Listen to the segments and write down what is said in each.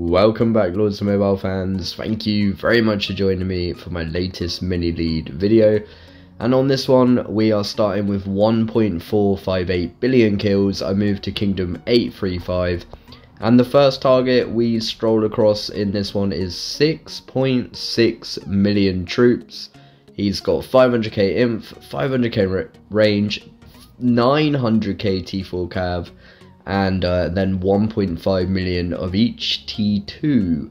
Welcome back, Lords of Mobile fans. Thank you very much for joining me for my latest mini lead video. And on this one, we are starting with 1.458 billion kills. I moved to Kingdom 835. And the first target we stroll across in this one is 6.6 million troops. He's got 500k inf, 500k range, 900k T4 cav, and then 1.5 million of each T2.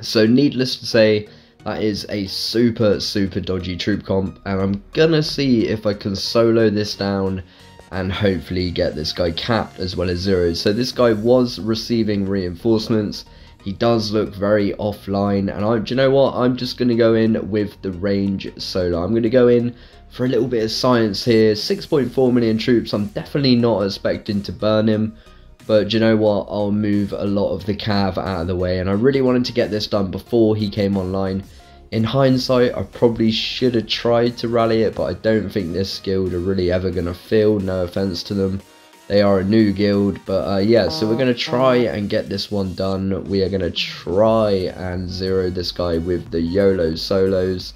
So needless to say, that is a super dodgy troop comp, and I'm gonna see if I can solo this down and hopefully get this guy capped as well as zeros. So this guy was receiving reinforcements. He does look very offline, and do you know what? I'm just gonna go in with the range solo. I'm gonna go in for a little bit of science here. 6.4 million troops. I'm definitely not expecting to burn him, but do you know what? I'll move a lot of the cav out of the way, and I really wanted to get this done before he came online. In hindsight, I probably should have tried to rally it, but I don't think this guild are really ever going to fail. No offense to them. They are a new guild, but yeah, so we're going to try and get this one done. We are going to try and zero this guy with the YOLO solos.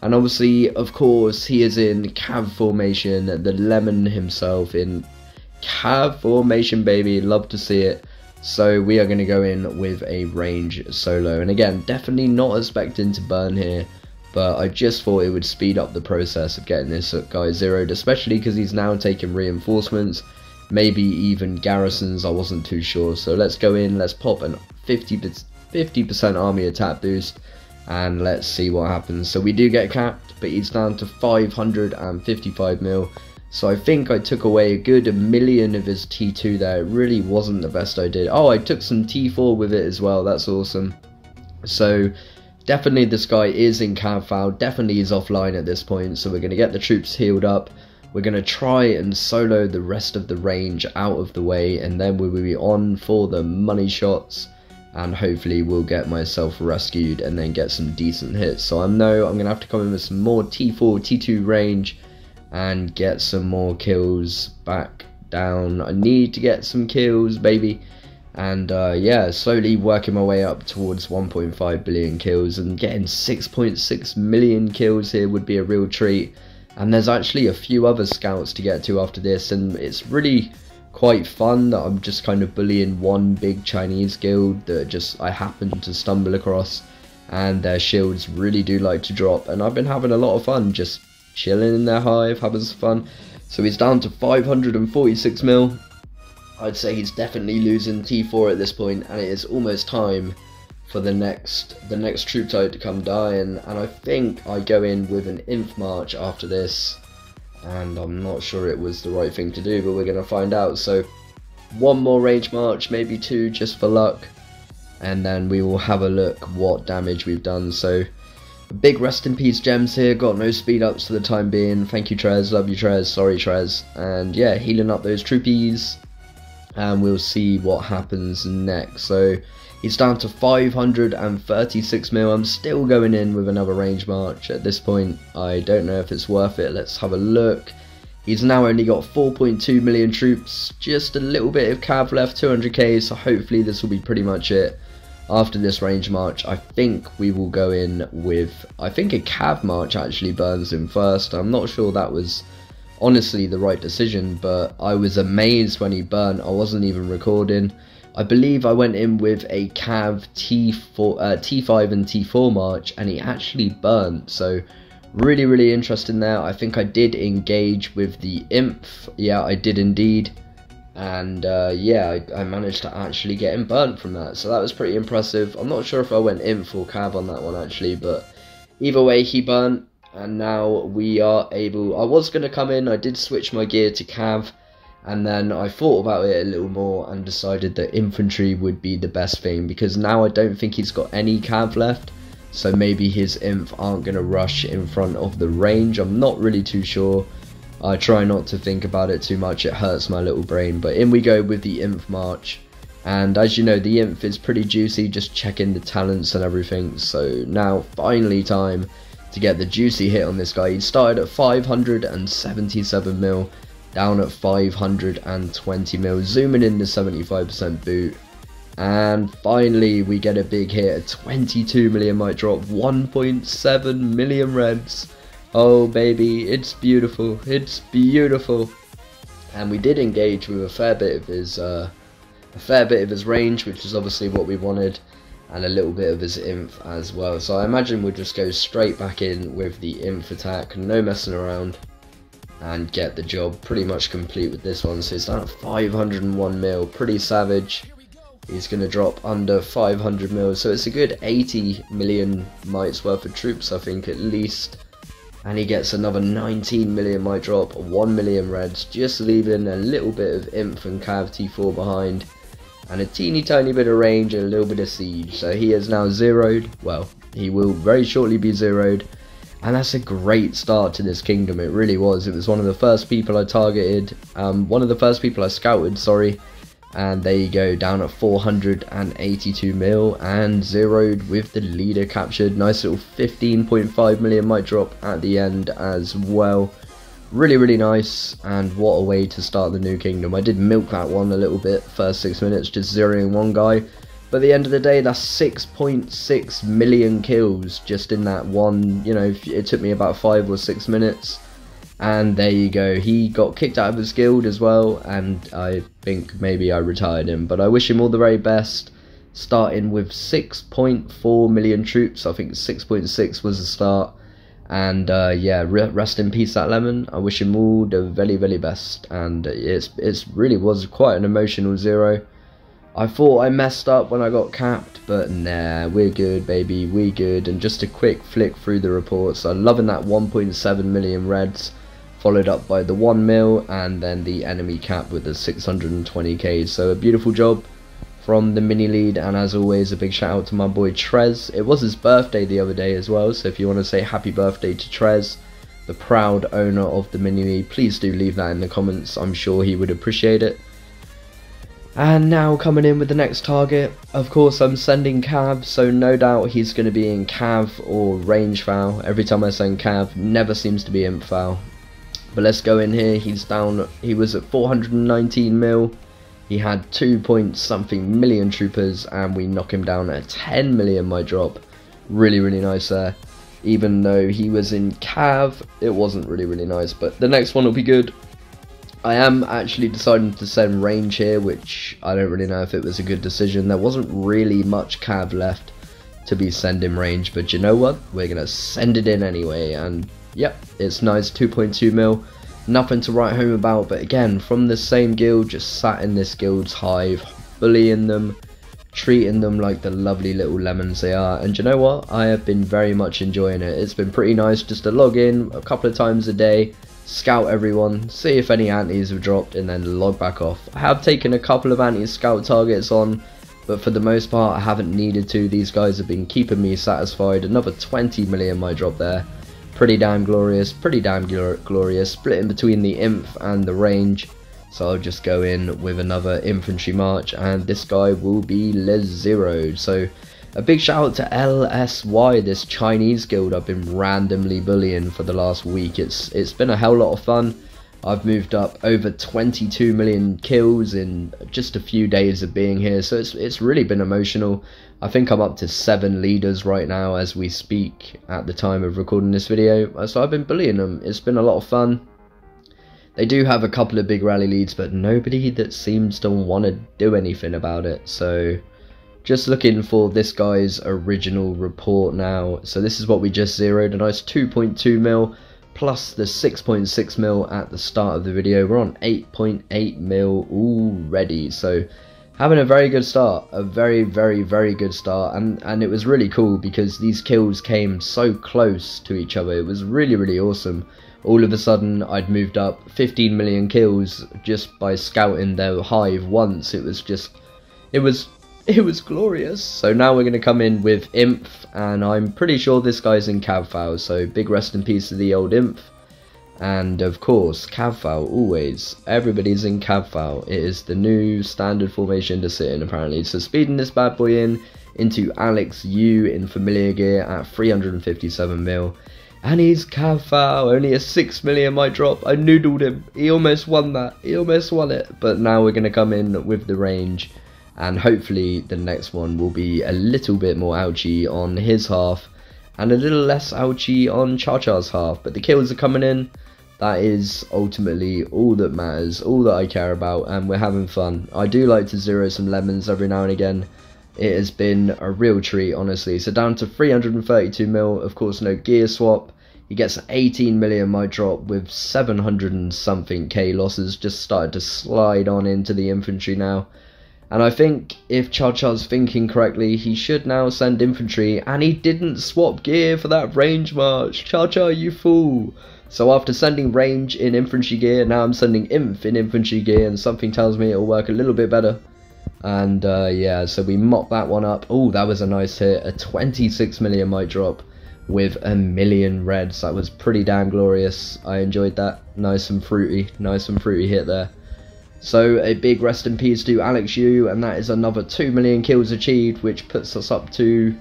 And obviously, of course, he is in cav formation, the lemon himself in cav formation, baby. Love to see it. So we are going to go in with a range solo. And again, definitely not expecting to burn here, but I just thought it would speed up the process of getting this guy zeroed, especially because he's now taking reinforcements, maybe even garrisons. I wasn't too sure. So let's go in, let's pop an 50% army attack boost, and let's see what happens. So we do get capped, but he's down to 555 mil. So I think I took away a good million of his T2 there. It really wasn't the best I did. Oh, I took some T4 with it as well. That's awesome. So definitely this guy is in cav foul. Definitely is offline at this point. So we're going to get the troops healed up. We're going to try and solo the rest of the range out of the way, and then we will be on for the money shots. And hopefully we'll get myself rescued and then get some decent hits. So I know I'm going to have to come in with some more T4, T2 range and get some more kills back down. I need to get some kills, baby. And yeah, slowly working my way up towards 1.5 billion kills, and getting 6.6 million kills here would be a real treat. And there's actually a few other scouts to get to after this, and it's really quite fun that I'm just kind of bullying one big Chinese guild that I happened to stumble across, and their shields really do like to drop, and I've been having a lot of fun just chilling in their hive, having some fun. So he's down to 546 mil. I'd say he's definitely losing T4 at this point, and it is almost time for the next troop type to come dying. And I think I go in with an inf march after this, and I'm not sure it was the right thing to do, but we're going to find out. So one more range march, maybe two, just for luck, and then we will have a look what damage we've done. So a big rest in peace gems here. Got no speed ups for the time being. Thank you, Trez. Love you, Trez. Sorry, Trez. And yeah, healing up those troopies, and we'll see what happens next. So he's down to 536 mil. I'm still going in with another range march at this point. I don't know if it's worth it. Let's have a look. He's now only got 4.2 million troops. Just a little bit of cav left, 200k. So hopefully this will be pretty much it. After this range march, I think we will go in with, I think a cav march actually burns him first. I'm not sure that was honestly the right decision, but I was amazed when he burnt. I wasn't even recording. I believe I went in with a cav T5 and T4 march, and he actually burnt. So really interesting there. I think I did engage with the imp. Yeah, I did indeed. And yeah, I managed to actually get him burnt from that, so that was pretty impressive. I'm not sure if I went in for cav on that one actually, but either way he burnt, and now we are able. I was going to come in, I did switch my gear to cav, and then I thought about it a little more and decided that infantry would be the best thing, because now I don't think he's got any cav left, so maybe his inf aren't going to rush in front of the range. I'm not really too sure. I try not to think about it too much, it hurts my little brain. But in we go with the inf march, and as you know, the inf is pretty juicy, just checking the talents and everything. So now finally time to get the juicy hit on this guy. He started at 577 mil, down at 520 mil, zooming in the 75% boot, And finally we get a big hit, a 22 million might drop, 1.7 million reds. Oh baby, it's beautiful, it's beautiful. And we did engage with a fair bit of his range, which is obviously what we wanted, and a little bit of his inf as well. So I imagine we'll just go straight back in with the inf attack, no messing around, and get the job pretty much complete with this one. So it's down at 501 mil, pretty savage. He's going to drop under 500 mil, so it's a good 80 million mites worth of troops, I think, at least. And he gets another 19 million might drop, 1 million reds, just leaving a little bit of inf and cav T4 behind, and a teeny tiny bit of range and a little bit of siege. So he is now zeroed. Well, he will very shortly be zeroed. And that's a great start to this kingdom, it really was. It was one of the first people I targeted, one of the first people I scouted, sorry. And there you go, down at 482 mil and zeroed with the leader captured. Nice little 15.5 million might drop at the end as well. Really, really nice, and what a way to start the new kingdom. I did milk that one a little bit, first 6 minutes, just zeroing one guy. But at the end of the day, that's 6.6 million kills just in that one, you know, it took me about 5 or 6 minutes. And there you go, he got kicked out of his guild as well, and I think maybe I retired him. But I wish him all the very best, starting with 6.4 million troops. I think 6.6 was the start. And yeah, rest in peace that lemon. I wish him all the very, very best. And it's really was quite an emotional zero. I thought I messed up when I got capped, but nah, we're good baby, we good. And just a quick flick through the reports, I'm loving that 1.7 million reds, followed up by the 1 mil and then the enemy cap with the 620k. So a beautiful job from the mini lead, and as always a big shout out to my boy Trez. It was his birthday the other day as well, so if you want to say happy birthday to Trez, the proud owner of the mini lead, please do leave that in the comments. I'm sure he would appreciate it. And now coming in with the next target, of course I'm sending cav, so no doubt he's going to be in cav or range foul. Every time I send cav, never seems to be imp foul. But let's go in here. He's down, he was at 419 mil, he had 2 point something million troopers, and we knock him down at 10 million might drop. Really, really nice there. Even though he was in cav, it wasn't really, really nice, but the next one will be good. I am actually deciding to send range here, which I don't really know if it was a good decision. There wasn't really much cav left to be sending range, but you know what, we're gonna send it in anyway. And yep, it's nice, 2.2 mil, nothing to write home about. But again, from the same guild, just sat in this guild's hive, bullying them, treating them like the lovely little lemons they are. And you know what, I have been very much enjoying it. It's been pretty nice just to log in a couple of times a day, scout everyone, see if any antis have dropped, and then log back off. I have taken a couple of anti-scout targets on, but for the most part I haven't needed to. These guys have been keeping me satisfied. Another 20 million might drop there. Pretty damn glorious, glorious. Splitting between the imp and the range, so I'll just go in with another infantry march, and this guy will be les zeroed. So a big shout out to LSY, this Chinese guild I've been randomly bullying for the last week. It's been a hell lot of fun. I've moved up over 22 million kills in just a few days of being here, so it's really been emotional. I think I'm up to 7 leaders right now as we speak at the time of recording this video, so I've been bullying them. It's been a lot of fun. They do have a couple of big rally leads, but nobody that seems to want to do anything about it. So just looking for this guy's original report now. So this is what we just zeroed, a nice 2.2 mil plus the 6.6 mil at the start of the video. We're on 8.8 mil already, so having a very good start, a very good start. And it was really cool because these kills came so close to each other. It was really awesome. All of a sudden I'd moved up 15 million kills just by scouting their hive once. It was glorious. So now we're going to come in with imp, and I'm pretty sure this guy's in cav foul, so big rest in peace to the old imp. And of course cav foul, always, everybody's in cav foul. It is the new standard formation to sit in apparently. So speeding this bad boy in into Alex U in familiar gear at 357 mil, and he's cav foul. Only a 6 million might drop. I noodled him, he almost won that, he almost won it. But now we're going to come in with the range, and hopefully the next one will be a little bit more ouchy on his half and a little less ouchy on ChaCha's half. But the kills are coming in. That is ultimately all that matters, all that I care about, and we're having fun. I do like to zero some lemons every now and again. It has been a real treat, honestly. So down to 332 mil, of course no gear swap. He gets 18 million my drop with 700 and something K losses. Just started to slide on into the infantry now. And I think if ChaCha's thinking correctly, he should now send infantry, and he didn't swap gear for that range march. ChaCha, you fool. So after sending range in infantry gear, now I'm sending inf in infantry gear, and something tells me it'll work a little bit better. And yeah, so we mop that one up. Oh, that was a nice hit. A 26 million might drop with a million reds. That was pretty damn glorious. I enjoyed that. Nice and fruity hit there. So a big rest in peace to Alex Yu, and that is another 2 million kills achieved, which puts us up to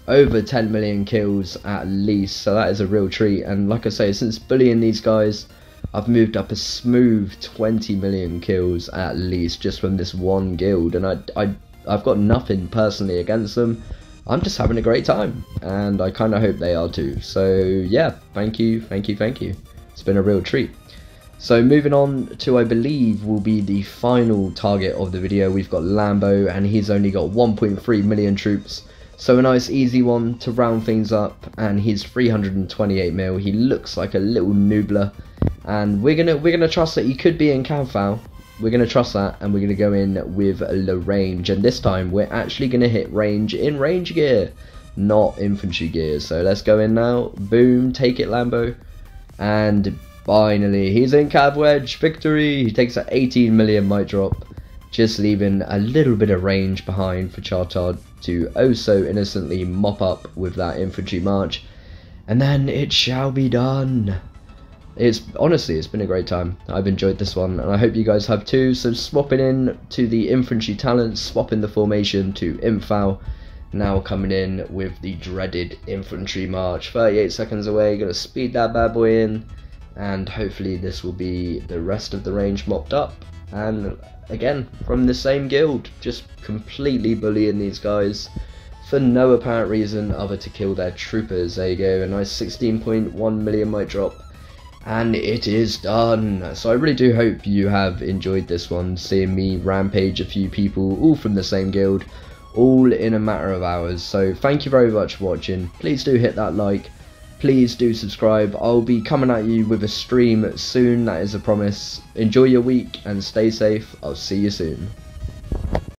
over 10 million kills at least. So that is a real treat. And like I say, since bullying these guys, I've moved up a smooth 20 million kills at least just from this one guild, and I've got nothing personally against them. I'm just having a great time, and I kind of hope they are too. So yeah, thank you. It's been a real treat. So moving on to, I believe, will be the final target of the video. We've got Lambo, and he's only got 1.3 million troops. So a nice easy one to round things up, and he's 328 mil. He looks like a little noobler, and we're gonna trust that he could be in Cav. We're gonna trust that, and we're gonna go in with the range. And this time we're actually gonna hit range in range gear, not infantry gear. So let's go in now. Boom, take it, Lambo, and finally he's in Cav wedge. Victory. He takes an 18 million might drop, just leaving a little bit of range behind for ChaCha to oh so innocently mop up with that infantry march, and then it shall be done. Honestly, it's been a great time. I've enjoyed this one, and I hope you guys have too. So swapping in to the infantry talents, swapping the formation to infal, now coming in with the dreaded infantry march. 38 seconds away, gonna speed that bad boy in, and hopefully this will be the rest of the range mopped up. And again, from the same guild, just completely bullying these guys for no apparent reason other to kill their troopers. There you go, a nice 16.1 million might drop, and it is done. So I really do hope you have enjoyed this one, seeing me rampage a few people all from the same guild, all in a matter of hours. So thank you very much for watching. Please do hit that like, please do subscribe. I'll be coming at you with a stream soon, that is a promise. Enjoy your week and stay safe. I'll see you soon.